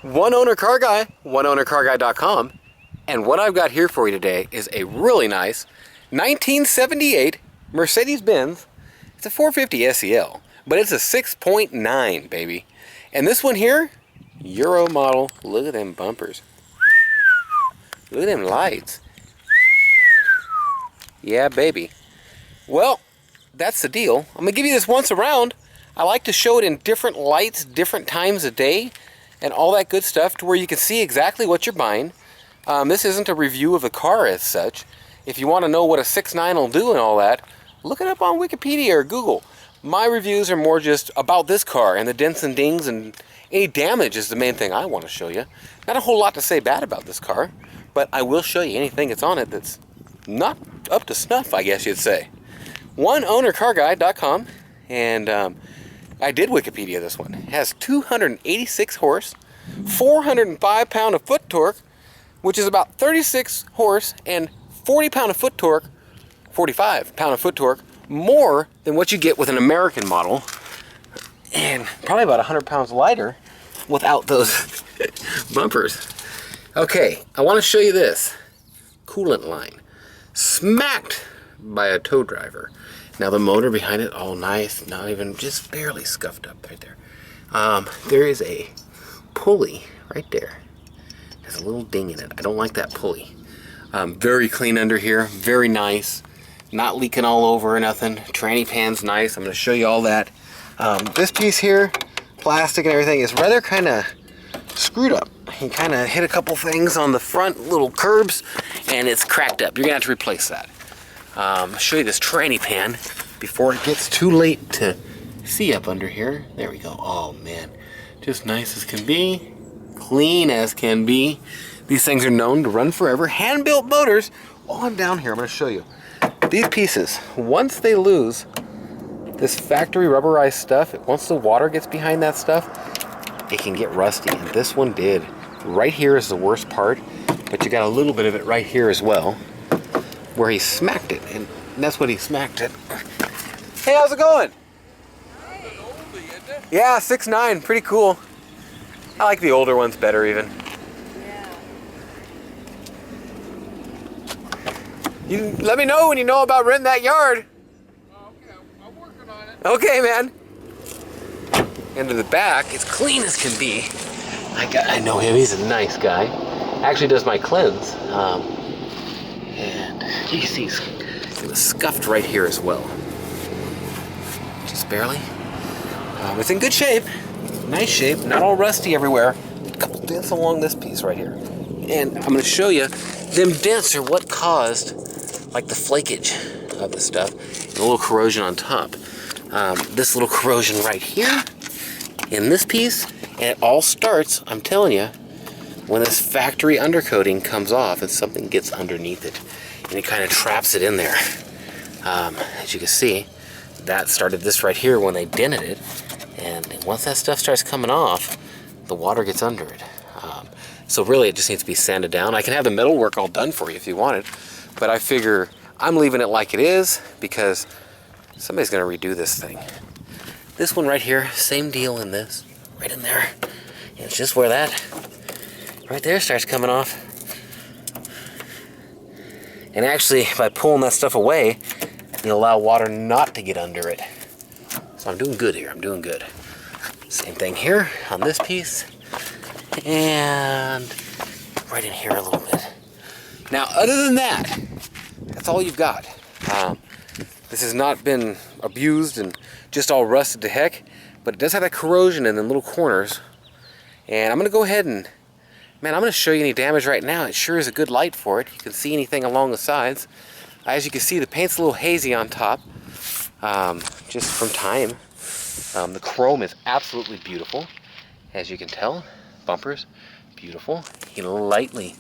One owner car guy, oneownercarguy.com, and what I've got here for you today is a really nice 1978 Mercedes-Benz. It's a 450 SEL, but it's a 6.9, baby. And this one here, Euro model. Look at them bumpers. Look at them lights. Yeah, baby. Well, that's the deal. I'm gonna give you this once around. I like to show it in different lights, different times of day, and all that good stuff to where you can see exactly what you're buying. This isn't a review of the car as such. If you want to know what a 6.9 will do and all that, look it up on Wikipedia or Google. My reviews are more just about this car and the dents and dings and any damage is the main thing I want to show you. Not a whole lot to say bad about this car, but I will show you anything that's on it that's not up to snuff, I guess you'd say. OneOwnerCarGuy.com, and I did Wikipedia this one. It has 286 horse, 405 pound of foot torque, which is about 36 horse and 40 pound of foot torque, 45 pound of foot torque, more than what you get with an American model, and probably about 100 pounds lighter without those bumpers. Okay, I want to show you this coolant line, smacked by a tow driver. Now the motor behind it, all nice, not even, just barely scuffed up right there. There is a pulley right there. There's a little ding in it. I don't like that pulley. Very clean under here, very nice. Not leaking all over or nothing. Tranny pan's nice. I'm going to show you all that. This piece here, plastic and everything, is rather kind of screwed up. He kind of hit a couple things on the front little curbs and it's cracked up. You're going to have to replace that. I'll show you this tranny pan before it gets too late to see up under here. There we go. Oh man, just nice as can be, clean as can be. These things are known to run forever. Hand-built motors. On down here, I'm going to show you. These pieces, once they lose this factory rubberized stuff, once the water gets behind that stuff, it can get rusty, and this one did. Right here is the worst part, but you got a little bit of it right here as well, where he smacked it, and that's what he smacked it. Hey, how's it going? Yeah, 6.9, pretty cool. I like the older ones better even. You let me know when you know about renting that yard. Okay, I'm working on it. Okay, man. Into the back, it's clean as can be. I know him, he's a nice guy. Actually does my cleanse. And you can see it was scuffed right here as well. Just barely. It's in good shape. Nice shape, not all rusty everywhere. A couple dents along this piece right here. And I'm gonna show you, them dents are what caused like the flakage of the stuff and a little corrosion on top. This little corrosion right here in this piece, and it all starts, I'm telling you, when this factory undercoating comes off and something gets underneath it and it kind of traps it in there. As you can see, that started this right here when they dented it, and once that stuff starts coming off, the water gets under it. So really it just needs to be sanded down. I can have the metal work all done for you if you want it, but I figure I'm leaving it like it is because somebody's gonna redo this thing. This one right here, same deal in this, right in there. And it's just where that right there starts coming off. And actually, by pulling that stuff away, you allow water not to get under it. So I'm doing good here, I'm doing good. Same thing here on this piece. And right in here a little bit. Now, other than that, that's all you've got. This has not been abused and just all rusted to heck, but it does have that corrosion in the little corners. And I'm going to go ahead and, man, I'm going to show you any damage right now. It sure is a good light for it. You can see anything along the sides. As you can see, the paint's a little hazy on top, just from time. The chrome is absolutely beautiful, as you can tell. Bumpers, beautiful. You can lightly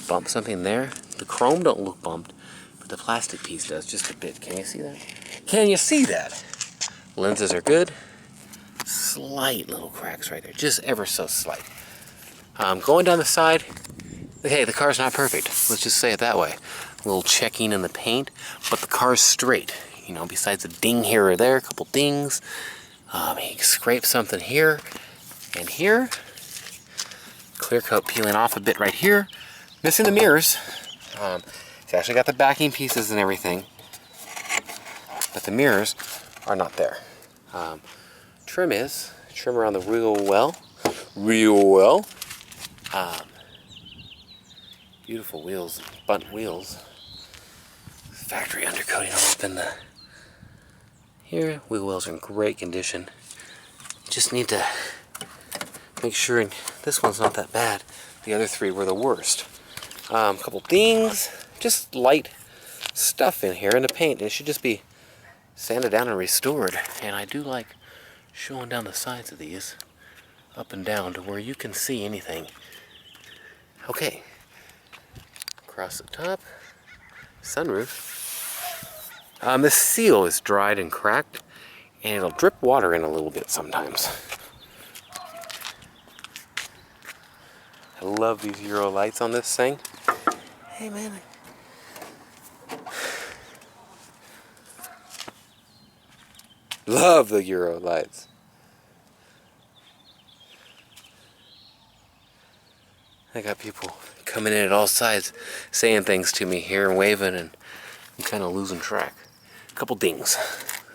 bump something there. The chrome don't look bumped, but the plastic piece does just a bit. Can you see that? Can you see that? Lenses are good. Slight little cracks right there, just ever so slight. Going down the side, hey, the car's not perfect. Let's just say it that way. A little checking in the paint, but the car's straight. You know, besides a ding here or there, a couple dings. He scraped something here and here. clear coat peeling off a bit right here. Missing the mirrors. It's actually got the backing pieces and everything, but the mirrors are not there. Trim around the wheel well. Beautiful wheels, bunt wheels. Factory undercoating all up in the here. Wheel wells are in great condition. Just need to make sure this one's not that bad. The other three were the worst. A couple dings, just light stuff in here in the paint. It should just be sanded down and restored. And I do like showing down the sides of these, up and down, to where you can see anything. Okay, across the top, sunroof. This seal is dried and cracked, and it'll drip water in a little bit sometimes. I love these Euro lights on this thing. Hey man. Love the Euro lights. I got people coming in at all sides saying things to me here and waving, and I'm kind of losing track. A couple dings.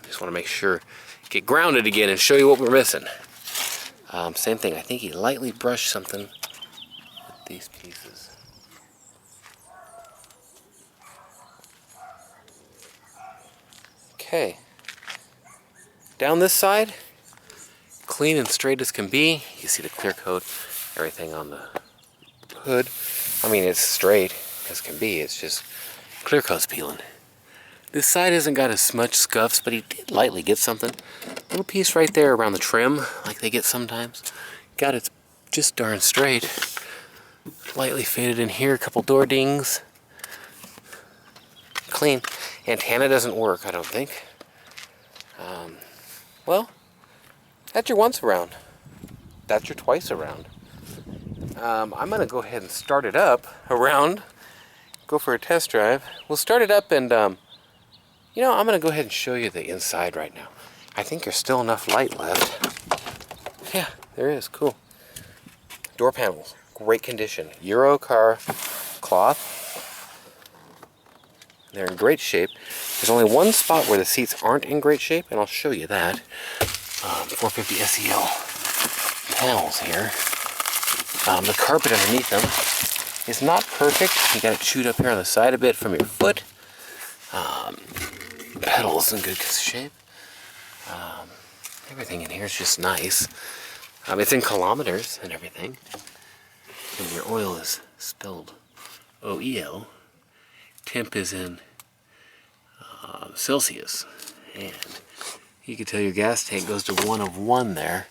Just want to make sure, get grounded again and show you what we're missing. Same thing. I think he lightly brushed something with these pieces. Okay. Down this side, clean and straight as can be. You see the clear coat, everything on the hood. I mean, it's straight as can be. It's just clear coat's peeling. This side hasn't got as much scuffs, but he did lightly get something. Little piece right there around the trim, like they get sometimes. Got it just darn straight. Lightly faded in here, a couple door dings. Clean. Antenna doesn't work, I don't think. Well, that's your once around. That's your twice around. I'm going to go ahead and start it up around. Go for a test drive. We'll start it up and, you know, I'm going to go ahead and show you the inside right now. I think there's still enough light left. Yeah, there is. Cool. Door panels. Great condition. Euro car cloth. They're in great shape. There's only one spot where the seats aren't in great shape, and I'll show you that. 450SEL panels here. The carpet underneath them is not perfect. You got it chewed up here on the side a bit from your foot. Pedals in good shape. Everything in here is just nice. It's in kilometers and everything. And your oil is spelled OEL. Temp is in Celsius, and you can tell your gas tank goes to 1 of 1 there.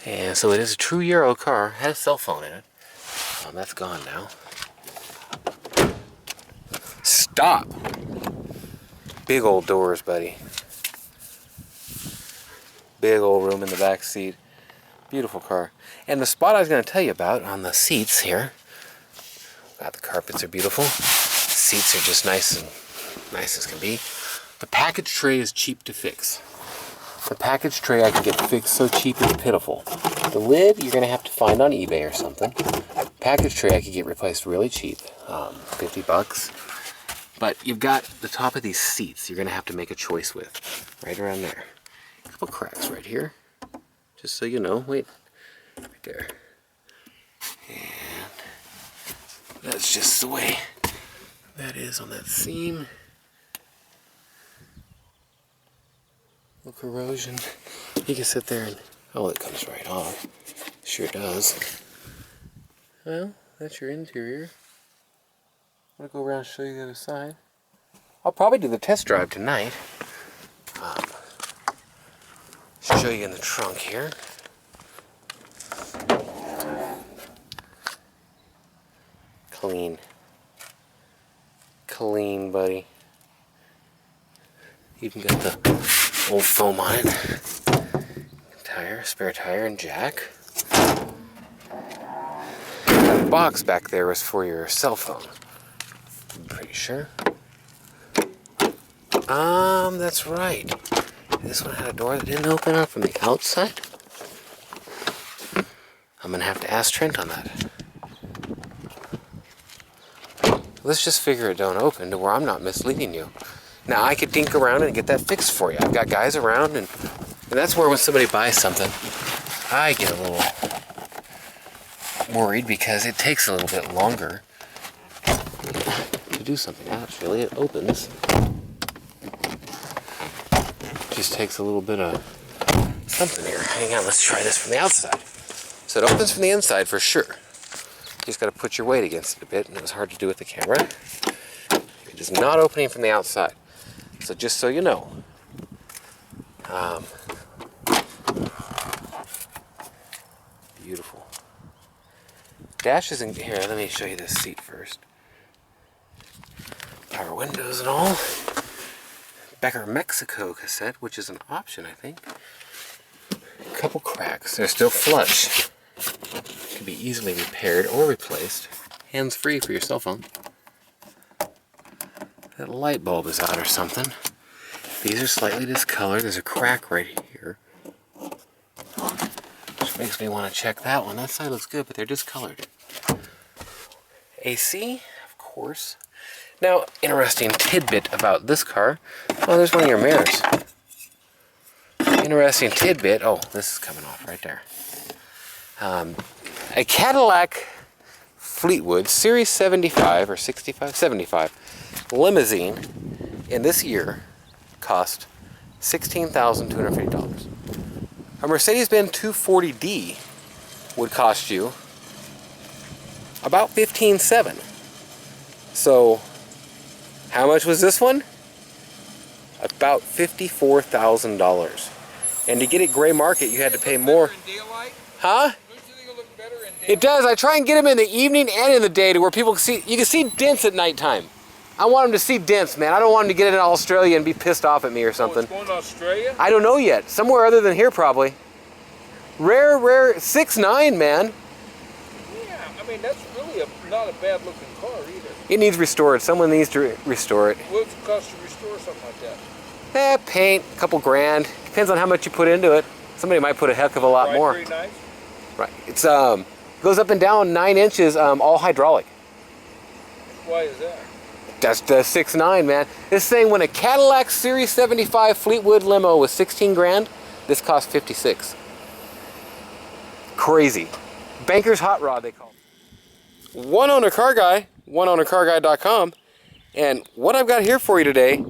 And so it is a true Euro car. Has a cell phone in it. That's gone now. Stop! Big old doors, buddy. Big old room in the back seat. Beautiful car. And the spot I was going to tell you about on the seats here. God, the carpets are beautiful. Seats are just nice as can be. The package tray is cheap to fix. The package tray I can get fixed so cheap it's pitiful. The lid you're going to have to find on eBay or something. Package tray I could get replaced really cheap, $50. But you've got the top of these seats you're going to have to make a choice with. Right around there. A couple cracks right here. Just so you know. Wait. Right there. And that's just the way that is on that seam. No corrosion. You can sit there and, oh, it comes right off. Sure does. Well, that's your interior. I'm going to go around and show you the other side. I'll probably do the test drive tonight. Show you in the trunk here. Clean, buddy. Even got the old foam on it. Tire, spare tire, and jack. That box back there was for your cell phone. I'm pretty sure. That's right. This one had a door that didn't open up from the outside. I'm gonna have to ask Trent on that. let's just figure it don't open to where I'm not misleading you. Now, I could dink around and get that fixed for you. I've got guys around, and that's where when somebody buys something, I get a little worried because it takes a little bit longer to do something. Actually, it opens. Just takes a little bit of something here. Hang on, let's try this from the outside. So it opens from the inside for sure. You just got to put your weight against it a bit, and it was hard to do with the camera. It is not opening from the outside. So just so you know, beautiful. Dash is in here. Let me show you this seat first. Power windows and all. Becker Mexico cassette, which is an option, I think. A couple cracks. They're still flush. Can be easily repaired or replaced. Hands free for your cell phone. That light bulb is out or something. These are slightly discolored. There's a crack right here, which makes me want to check that one. That side looks good, but they're discolored. AC, of course. Now, interesting tidbit about this car. Oh, there's one of your mirrors. Interesting tidbit. Oh, this is coming off right there. A Cadillac Fleetwood Series 75 or 65, 75 limousine in this year cost $16,250. A Mercedes-Benz 240D would cost you about $15,700. So, how much was this one? About $54,000. And to get it gray market, you had to pay more. Huh? It does. I try and get them in the evening and in the day to where people can see. You can see dents at nighttime. I want them to see dents, man. I don't want them to get into Australia and be pissed off at me or something. Oh, it's going to Australia? I don't know yet. Somewhere other than here, probably. Rare 6.9, man. Yeah, I mean, that's really not a bad looking car either. It needs restored. Someone needs to restore it. What's it cost to restore something like that? Paint, a couple grand. Depends on how much you put into it. Somebody might put a heck of a lot more. Very nice. Right. It's goes up and down 9 inches, all hydraulic. Why is that? That's the 6.9, man. This thing, when a Cadillac Series 75 Fleetwood limo was 16 grand, this cost 56. Crazy. Banker's hot rod, they call it. One owner car guy, oneownercarguy.com, and what I've got here for you today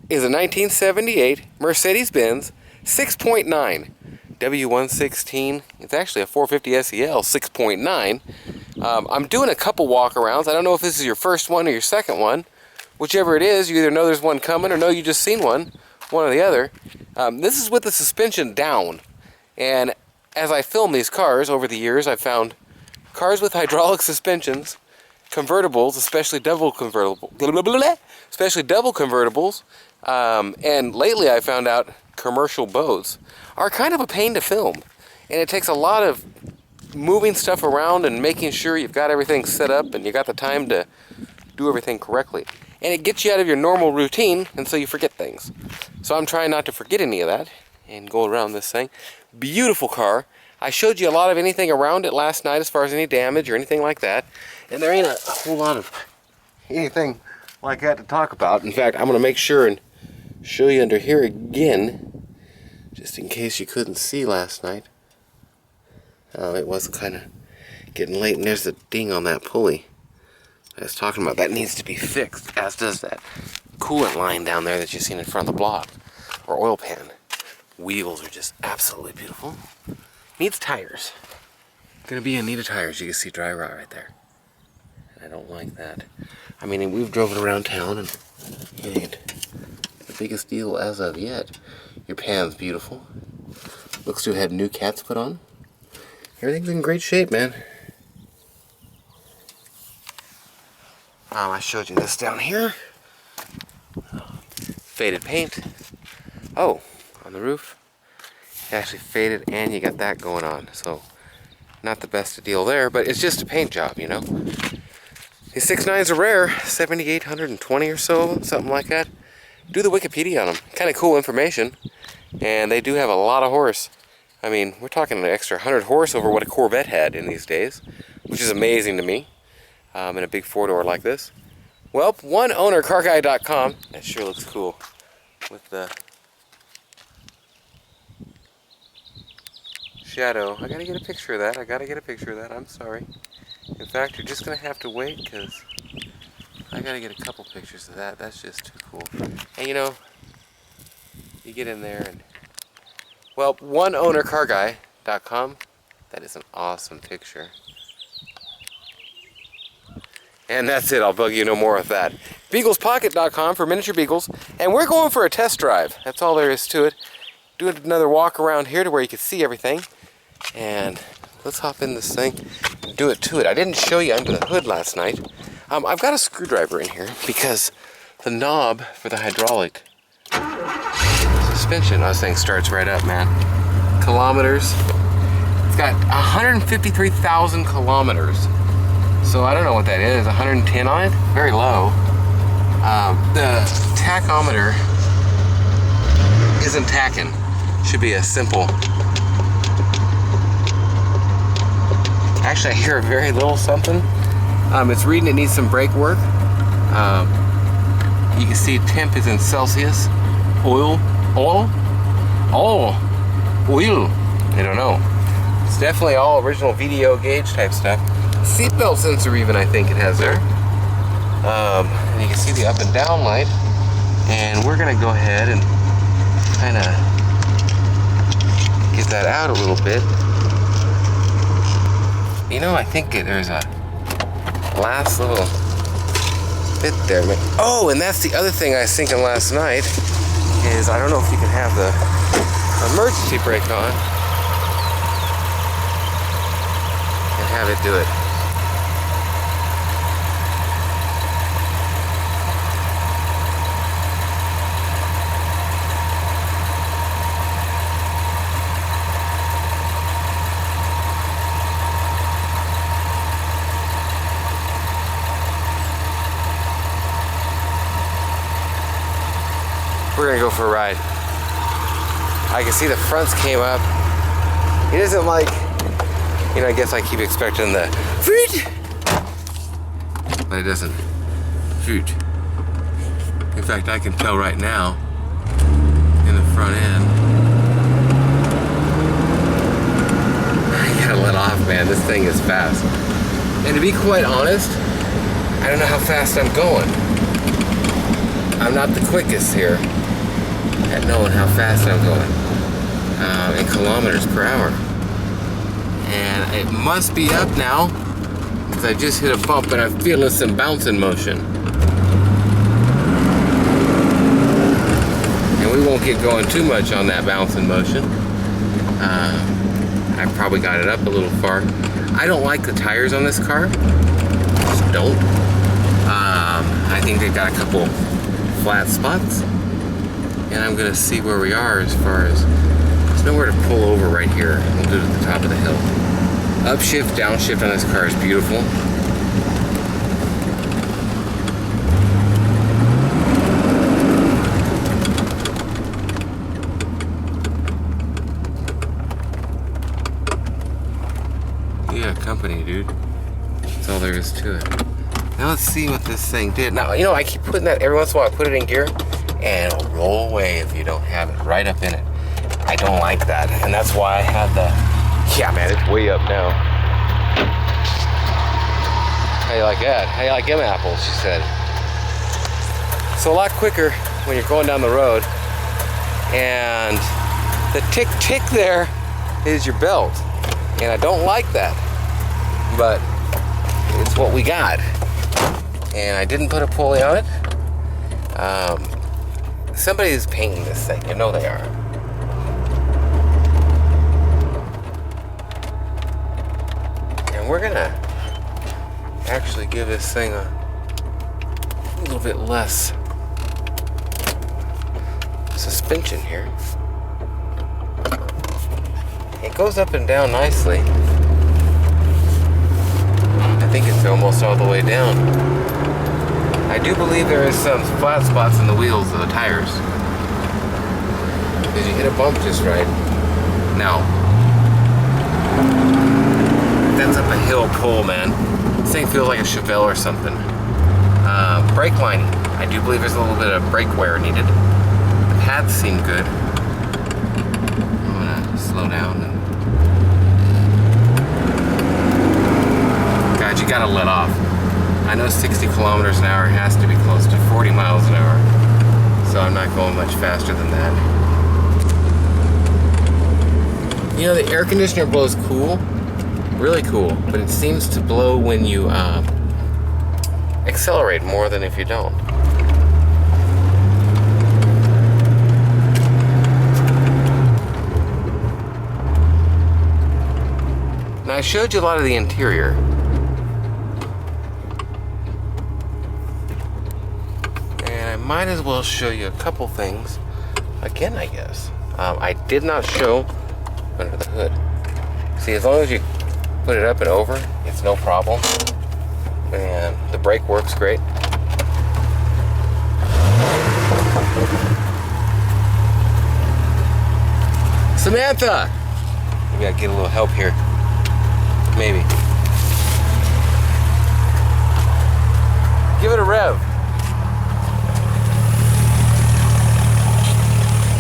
is a 1978 Mercedes-Benz 6.9 W116. It's actually a 450SEL 6.9. I'm doing a couple walk-arounds. I don't know if this is your first one or your second one. Whichever it is, you either know there's one coming or know you just seen one or the other. This is with the suspension down. And as I film these cars over the years, I've found cars with hydraulic suspensions, convertibles, especially double convertibles, and lately I found out commercial boats are kind of a pain to film. And it takes a lot of moving stuff around and making sure you've got everything set up and you got the time to do everything correctly. And it gets you out of your normal routine, and so you forget things. So I'm trying not to forget any of that and go around this thing. Beautiful car. I showed you a lot of anything around it last night as far as any damage or anything like that. And there ain't a whole lot of anything like that to talk about. In fact, I'm going to make sure and show you under here again, just in case you couldn't see last night. It was kind of getting late, and there's the ding on that pulley I was talking about. That needs to be fixed, as does that coolant line down there that you've seen in front of the block, or oil pan. Wheels are just absolutely beautiful. Needs tires. Gonna be in need of tires. You can see dry rot right there. And I don't like that. I mean, we've driven around town and it ain't the biggest deal as of yet. Your pan's beautiful. Looks to have had new cats put on. Everything's in great shape, man. I showed you this down here. Faded paint. Oh, on the roof. It actually faded, and you got that going on. So, not the best deal there, but it's just a paint job, you know. These 6.9s are rare, 7,820 or so, something like that. Do the Wikipedia on them. Kind of cool information. And they do have a lot of horse. I mean, we're talking an extra 100 horse over what a Corvette had in these days, which is amazing to me. in a big 4-door like this. Well, oneownercarguy.com. That sure looks cool with the shadow. I gotta get a picture of that. I'm sorry. In fact, you're just gonna have to wait because I gotta get a couple pictures of that. That's just too cool. And you know, you get in there and, well, oneownercarguy.com. That is an awesome picture. And that's it. I'll bug you no more with that. Beaglespocket.com for miniature beagles. And we're going for a test drive. That's all there is to it. Doing another walk around here to where you can see everything. And let's hop in this thing and do it to it. I didn't show you under the hood last night. I've got a screwdriver in here because the knob for the hydraulic suspension, I was saying, starts right up, man. Kilometers. It's got 153,000 kilometers. So I don't know what that is. 110 on it? Very low. The tachometer isn't tacking. Should be a simple. Actually, I hear a very little something. It's reading it needs some brake work. You can see temp is in Celsius. Oil. I don't know. It's definitely all original VDO gauge type stuff. Seatbelt sensor even, I think it has there. And you can see the up and down light. And we're gonna go ahead and kind of get that out a little bit. You know, I think there's a last little bit there. Oh, and that's the other thing I was thinking last night is I don't know if you can have the emergency brake on and have it do it. We're gonna go for a ride. I can see the fronts came up. It isn't like, you know, I guess I keep expecting the foot, but it doesn't shoot. In fact, I can tell right now in the front end. I gotta let off, man. This thing is fast. And to be quite honest, I don't know how fast I'm going. I'm not the quickest here at knowing how fast I'm going in kilometers per hour. And it must be up now because I just hit a bump and I'm feeling some bouncing motion. And we won't get going too much on that bouncing motion. I probably got it up a little far. I don't like the tires on this car. Just don't. I think they've got a couple flat spots. And I'm gonna see where we are as far as, there's nowhere to pull over right here. We'll do it at the top of the hill. Upshift, downshift on this car is beautiful. Yeah, company, dude. That's all there is to it. Now let's see what this thing did. Now, you know, I keep putting that, every once in a while I put it in gear, and it'll roll away if you don't have it right up in it. I don't like that, and that's why I had the, yeah man, it's way up now. How you like that? How you like them apples, she said. So a lot quicker when you're going down the road, and the tick tick there is your belt, and I don't like that, but it's what we got. And I didn't put a pulley on it. Somebody is painting this thing, you know they are. And we're gonna actually give this thing a little bit less suspension here. It goes up and down nicely. I think it's almost all the way down. I do believe there is some flat spots in the wheels of the tires. Because you hit a bump just right. Now, if that's up a hill pull, man. This thing feels like a Chevelle or something. Brake lining. I do believe there's a little bit of brake wear needed. The pads seem good. I'm gonna slow down. God, you gotta let off. I know 60 kilometers an hour has to be close to 40 miles an hour, so I'm not going much faster than that. You know, the air conditioner blows cool, really cool, but it seems to blow when you accelerate more than if you don't. Now, I showed you a lot of the interior. And I might as well show you a couple things again, I guess. I did not show under the hood. See, as long as you put it up and over, it's no problem. And the brake works great. Samantha! Maybe I get a little help here. Maybe. Give it a rev.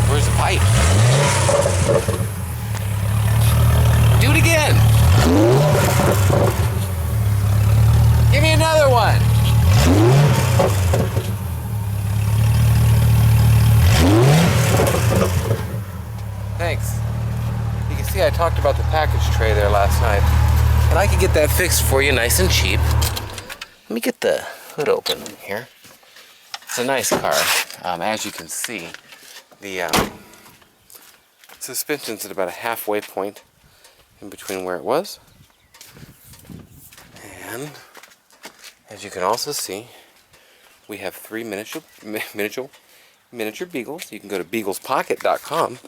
Where's the pipe? Do it again. Give me another one. Thanks. You can see I talked about the package tray there last night, and I could get that fixed for you nice and cheap. Let me get the hood open here. It's a nice car. As you can see, the suspension's at about a halfway point in between where it was. And as you can also see, we have 3 miniature beagles. You can go to beaglespocket.com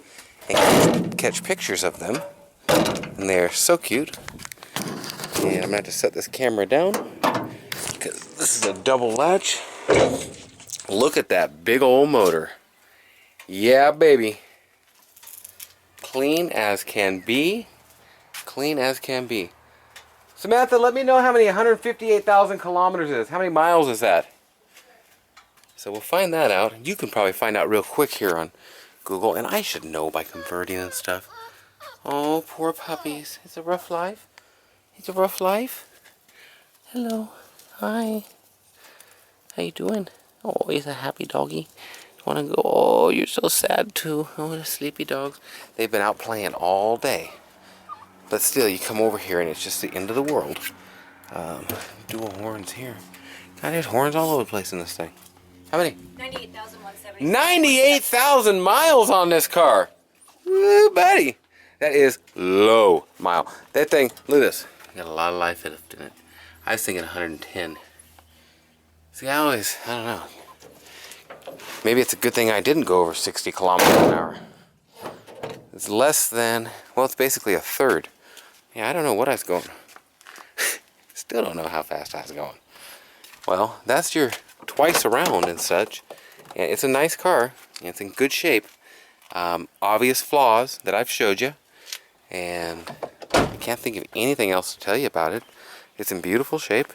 and catch pictures of them. And they're so cute. And I'm gonna have to set this camera down because this is a double latch. Look at that big old motor. Yeah, baby. Clean as can be. Clean as can be. Samantha, let me know how many 158,000 kilometers is. How many miles is that? So we'll find that out. You can probably find out real quick here on Google, and I should know by converting and stuff. Oh, poor puppies. It's a rough life. It's a rough life. Hello. Hi. How you doing? Oh, he's a happy doggy. Want to go? Oh, you're so sad too. Oh, the sleepy dogs. They've been out playing all day. But still, you come over here and it's just the end of the world. Dual horns here. God, there's horns all over the place in this thing. How many? 98,170. 98,000 miles on this car. Woo, buddy. That is low mile. That thing, look at this. Got a lot of life left in it. I was thinking 110. See, I don't know. Maybe it's a good thing I didn't go over 60 kilometers an hour. It's less than, well, it's basically a third. Yeah, I don't know what I was going. Still don't know how fast I was going. Well, that's your twice around and such. And it's a nice car. It's in good shape. Obvious flaws that I've showed you. And I can't think of anything else to tell you about it. It's in beautiful shape.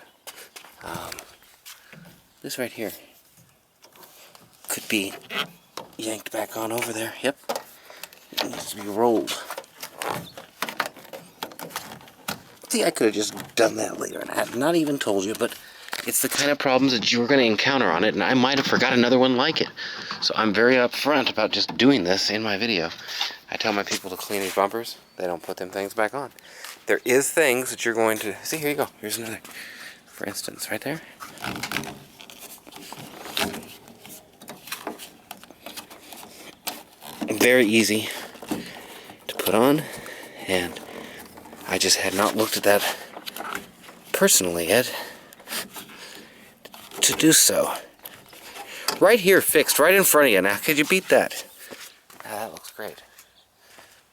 This right here could be yanked back on over there. Yep. It needs to be rolled. See, I could have just done that later, and I have not even told you, but it's the kind of problems that you're going to encounter on it, and I might have forgot another one like it. So I'm very upfront about just doing this in my video. I tell my people to clean these bumpers. They don't put them things back on. There is things that you're going to... See, here you go. Here's another. For instance, right there. Very easy to put on, and I just had not looked at that personally yet to do so. Right here, fixed, right in front of you. Now, could you beat that? That looks great.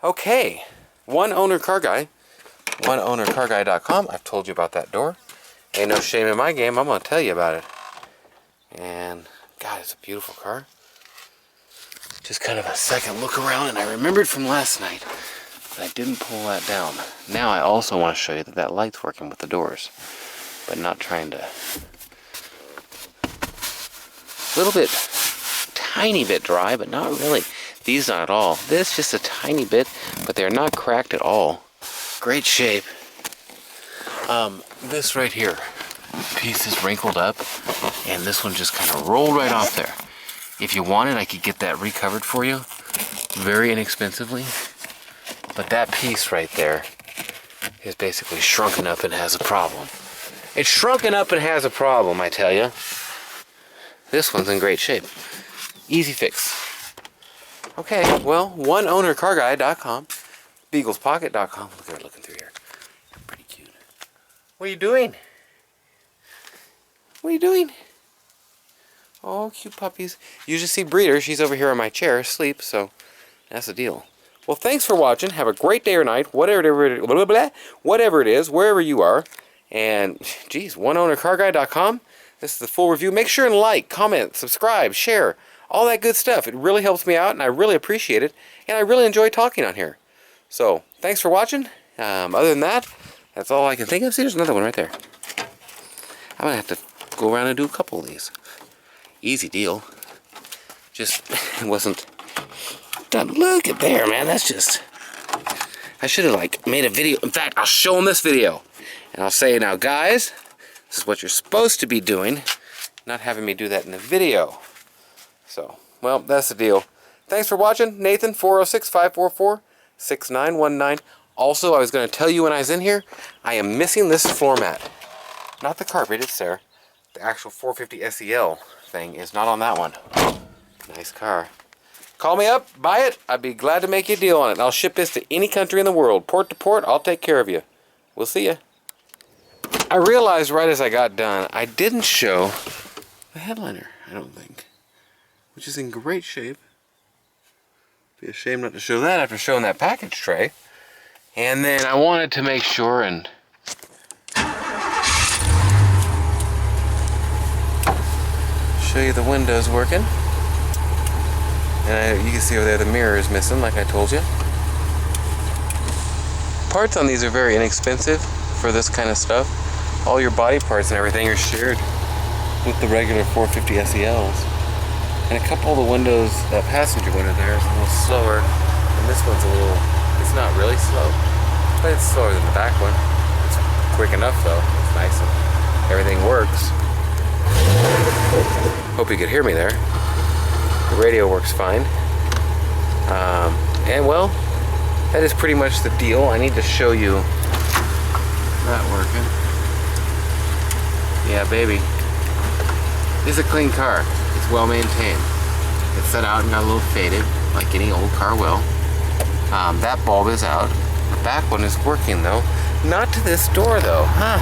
Okay, one owner car guy, oneownercarguy.com. I've told you about that door. Ain't no shame in my game. I'm gonna tell you about it. And God, it's a beautiful car. Just kind of a second look around, and I remembered from last night. I didn't pull that down. Now I also want to show you that that light's working with the doors, but not trying to. A little bit, tiny bit dry, but not really. These not at all. This just a tiny bit, but they're not cracked at all. Great shape. This right here, piece is wrinkled up, and this one just kind of rolled right off there. If you wanted, I could get that recovered for you, very inexpensively. But that piece right there is basically shrunken up and has a problem. It's shrunken up and has a problem, I tell you. This one's in great shape. Easy fix. Okay, well, oneownercarguy.com, beaglespocket.com. Look at her looking through here. Pretty cute. What are you doing? What are you doing? Oh, cute puppies. You just see Breeder. She's over here on my chair asleep, so that's the deal. Well, thanks for watching. Have a great day or night, whatever it is, wherever you are. And, geez, oneownercarguy.com. This is the full review. Make sure and like, comment, subscribe, share, all that good stuff. It really helps me out, and I really appreciate it. And I really enjoy talking on here. So, thanks for watching. Other than that, that's all I can think of. See, there's another one right there. I'm going to have to go around and do a couple of these. Easy deal. Just, it wasn't done. Look at there, man. That's just, I should have, like, made a video. In fact, I'll show them this video. And I'll say, now, guys, this is what you're supposed to be doing. Not having me do that in the video. So, well, that's the deal. Thanks for watching. Nathan, 406-544-6919. Also, I was going to tell you when I was in here, I am missing this floor mat. Not the carpet, it's there. The actual 450SEL thing is not on that one. Nice car. Call me up, buy it. I'd be glad to make you a deal on it. I'll ship this to any country in the world. Port to port, I'll take care of you. We'll see ya. I realized right as I got done, I didn't show the headliner, I don't think. Which is in great shape. Be a shame not to show that after showing that package tray. And then I wanted to make sure and show you the windows working. And you can see over there the mirror is missing, like I told you. Parts on these are very inexpensive for this kind of stuff. All your body parts and everything are shared with the regular 450SELs. And a couple of the windows, that passenger window there is a little slower. And this one's a little, it's not really slow, but it's slower than the back one. It's quick enough though. It's nice and everything works. Hope you could hear me there. The radio works fine. And well, that is pretty much the deal. I need to show you that working. Yeah, baby. It's a clean car. It's well maintained. It's set out and got a little faded, like any old car will. That bulb is out. The back one is working though. Not to this door though, huh?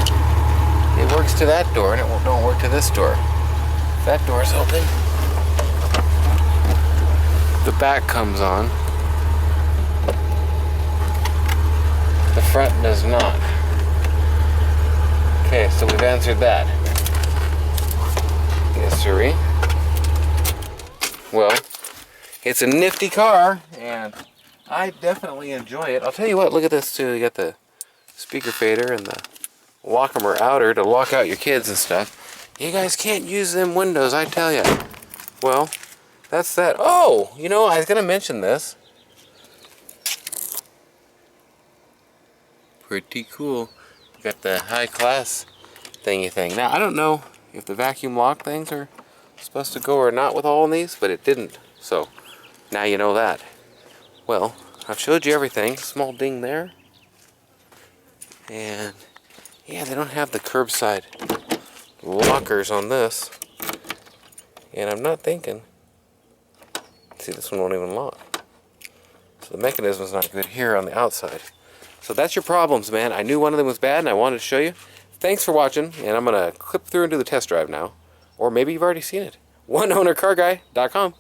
It works to that door and it don't work to this door. That door's open. The back comes on. The front does not. Okay, so we've answered that. Yes, sirree. Well, it's a nifty car, and I definitely enjoy it. I'll tell you what, look at this too. You got the speaker fader and the lock-em-er outer to lock out your kids and stuff. You guys can't use them windows, I tell you. Well, that's that. Oh, you know, I was going to mention this. Pretty cool. Got the high-class thingy thing. Now, I don't know if the vacuum lock things are supposed to go or not with all of these, but it didn't. So, now you know that. Well, I've showed you everything. Small ding there. And, yeah, they don't have the curbside lockers on this. And I'm not thinking. See, this one won't even lock. So the mechanism is not good here on the outside. So that's your problems, man. I knew one of them was bad and I wanted to show you. Thanks for watching, and I'm going to clip through and do the test drive now. Or maybe you've already seen it. oneownercarguy.com.